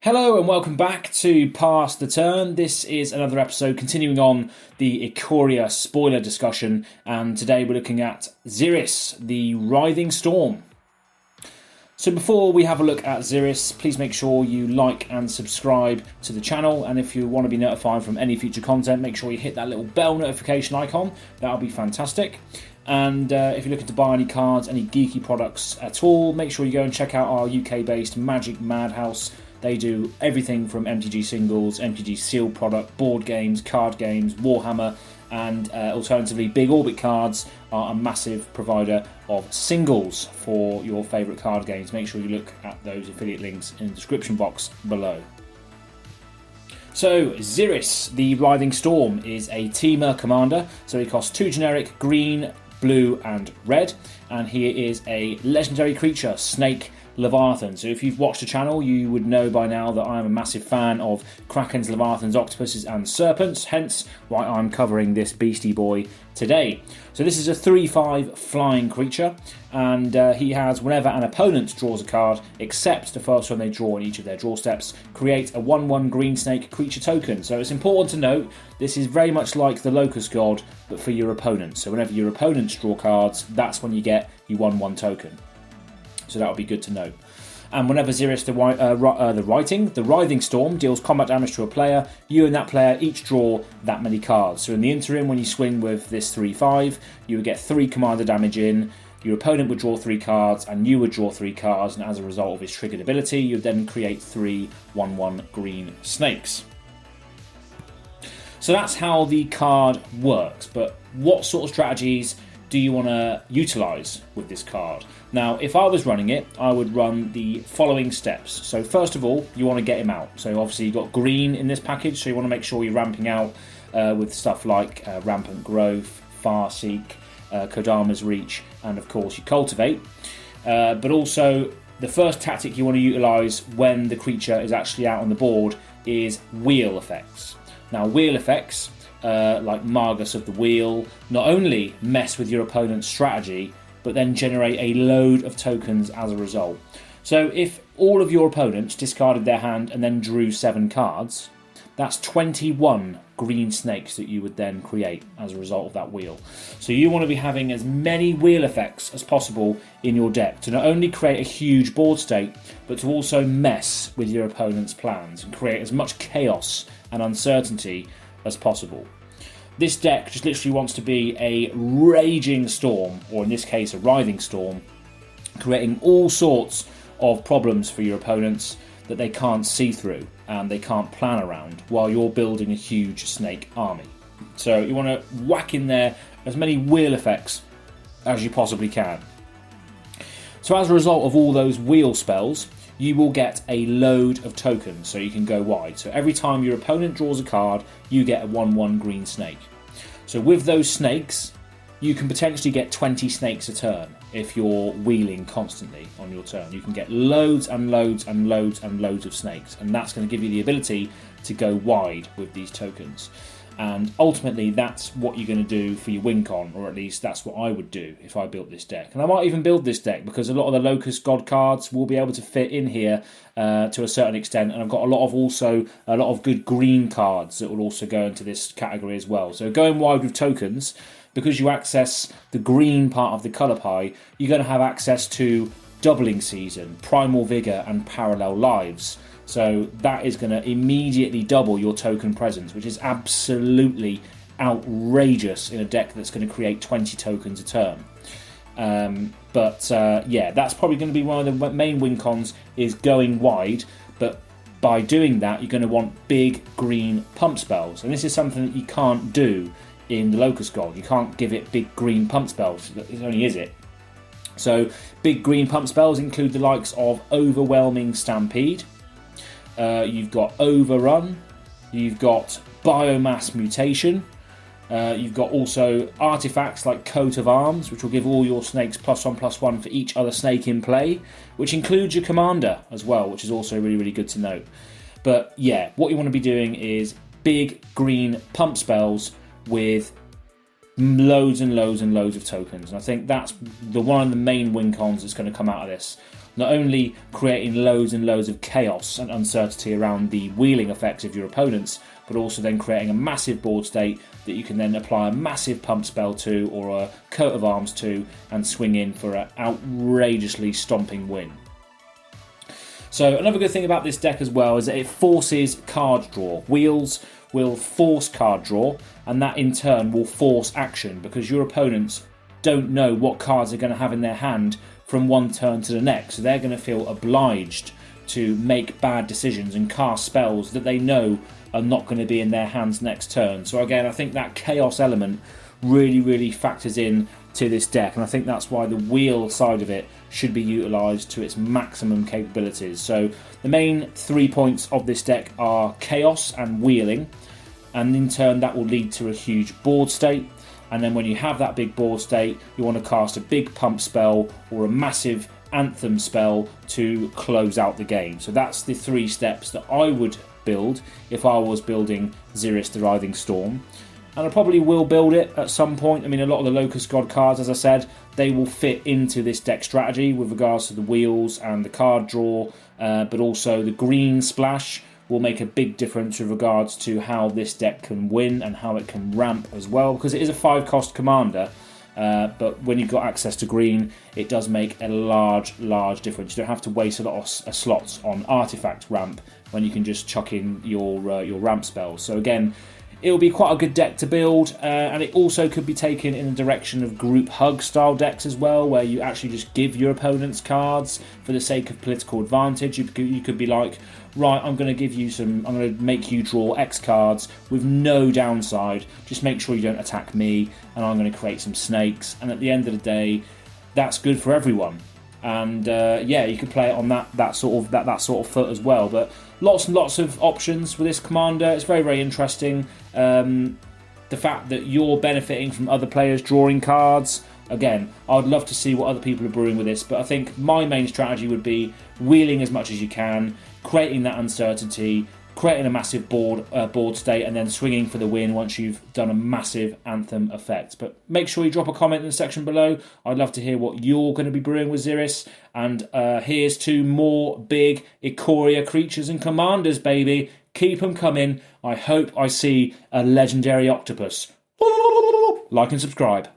Hello and welcome back to Pass the Turn. This is another episode continuing on the Ikoria spoiler discussion, and today we're looking at Xyris The Writhing Storm. So before we have a look at Xyris, please make sure you like and subscribe to the channel, and if you want to be notified from any future content, make sure you hit that little bell notification icon. That'll be fantastic. And if you're looking to buy any cards, any geeky products at all, make sure you go and check out our UK-based Magic Madhouse. They do everything from MTG singles, MTG sealed product, board games, card games, Warhammer, and alternatively, Big Orbit Cards are a massive provider of singles for your favourite card games. Make sure you look at those affiliate links in the description box below. So, Xyris The Writhing Storm is a Teamer commander, so he costs 2 generic, green, blue and red, and he is a legendary creature, Snake Leviathan. So if you've watched the channel, you would know by now that I'm a massive fan of Krakens, Leviathans, Octopuses and Serpents, hence why I'm covering this beastie boy today. So this is a 3/5 flying creature, and he has, whenever an opponent draws a card, except the first one they draw in each of their draw steps, create a 1/1 green snake creature token. So it's important to note, this is very much like the Locust God, but for your opponents. So whenever your opponents draw cards, that's when you get your 1/1 token. So that would be good to know. And whenever Xyris the Writhing Storm deals combat damage to a player, you and that player each draw that many cards. So in the interim, when you swing with this 3/5, you would get 3 commander damage in, your opponent would draw 3 cards, and you would draw 3 cards, and as a result of his triggered ability, you would then create 3 1/1 green snakes. So that's how the card works, but what sort of strategies do you want to utilise with this card? Now, if I was running it, I would run the following steps. So first of all, you want to get him out. So obviously you've got green in this package, so you want to make sure you're ramping out with stuff like Rampant Growth, Farseek, Kodama's Reach, and of course you Cultivate. But also, the first tactic you want to utilise when the creature is actually out on the board is wheel effects. Now, wheel effects, like Magus of the Wheel, not only mess with your opponent's strategy, but then generate a load of tokens as a result. So if all of your opponents discarded their hand and then drew 7 cards, that's 21 green snakes that you would then create as a result of that wheel. So you want to be having as many wheel effects as possible in your deck to not only create a huge board state, but to also mess with your opponent's plans and create as much chaos and uncertainty as possible. This deck just literally wants to be a raging storm, or in this case a writhing storm, creating all sorts of problems for your opponents that they can't see through and they can't plan around while you're building a huge snake army. So you want to whack in there as many wheel effects as you possibly can. So as a result of all those wheel spells, you will get a load of tokens, so you can go wide. So every time your opponent draws a card, you get a 1/1 green snake. So with those snakes, you can potentially get 20 snakes a turn if you're wheeling constantly on your turn. You can get loads and loads and loads and loads of snakes, and that's going to give you the ability to go wide with these tokens. And ultimately, that's what you're going to do for your win con, or at least that's what I would do if I built this deck. And I might even build this deck because a lot of the Locust God cards will be able to fit in here to a certain extent. And I've got a lot of good green cards that will also go into this category as well. So going wide with tokens, because you access the green part of the colour pie, you're going to have access to Doubling Season, Primal Vigour and Parallel Lives. So that is going to immediately double your token presence, which is absolutely outrageous in a deck that's going to create 20 tokens a turn. Yeah, that's probably going to be one of the main win cons, is going wide. But by doing that, you're going to want big green pump spells. And this is something that you can't do in the Locust God. You can't give it big green pump spells. It only is it. So big green pump spells include the likes of Overwhelming Stampede. You've got Overrun, you've got Biomass Mutation, you've got also artifacts like Coat of Arms, which will give all your snakes +1/+1 for each other snake in play, which includes your commander as well, which is also really, really good to note. But yeah, what you want to be doing is big green pump spells with loads and loads and loads of tokens. And I think that's one of the main win cons that's going to come out of this. not only creating loads and loads of chaos and uncertainty around the wheeling effects of your opponents, but also then creating a massive board state that you can then apply a massive pump spell to, or a coat of arms to, and swing in for an outrageously stomping win. So another good thing about this deck as well is that it forces card draw. Wheels will force card draw, and that in turn will force action, because your opponents don't know what cards they're going to have in their hand from one turn to the next. So they're going to feel obliged to make bad decisions and cast spells that they know are not going to be in their hands next turn. So again, I think that chaos element really factors in to this deck, and I think that's why the wheel side of it should be utilised to its maximum capabilities. So the main 3 points of this deck are chaos and wheeling, and in turn that will lead to a huge board state. And then when you have that big board state, you want to cast a big pump spell or a massive anthem spell to close out the game. So that's the 3 steps that I would build if I was building Xyris The Writhing Storm. And I probably will build it at some point. I mean, a lot of the Locust God cards, as I said, they will fit into this deck strategy with regards to the wheels and the card draw, but also the green splash will make a big difference with regards to how this deck can win and how it can ramp as well, because it is a 5-cost commander, but when you've got access to green, it does make a large difference. You don't have to waste a lot of slots on artifact ramp when you can just chuck in your ramp spells. So again, it will be quite a good deck to build, and it also could be taken in the direction of group hug style decks as well, where you actually just give your opponents cards for the sake of political advantage. You could be like, right, I'm going to make you draw X cards with no downside, just make sure you don't attack me, and I'm going to create some snakes, and at the end of the day, that's good for everyone. And yeah, you could play it on that sort of foot as well. But lots and lots of options with this commander. It's very interesting. The fact that you're benefiting from other players drawing cards. Again, I'd love to see what other people are brewing with this, but I think my main strategy would be wheeling as much as you can, creating that uncertainty, creating a massive board state, and then swinging for the win once you've done a massive anthem effect. But make sure you drop a comment in the section below. I'd love to hear what you're going to be brewing with Xyris. And here's to more big Ikoria creatures and commanders, baby. Keep them coming. I hope I see a legendary octopus. Like and subscribe.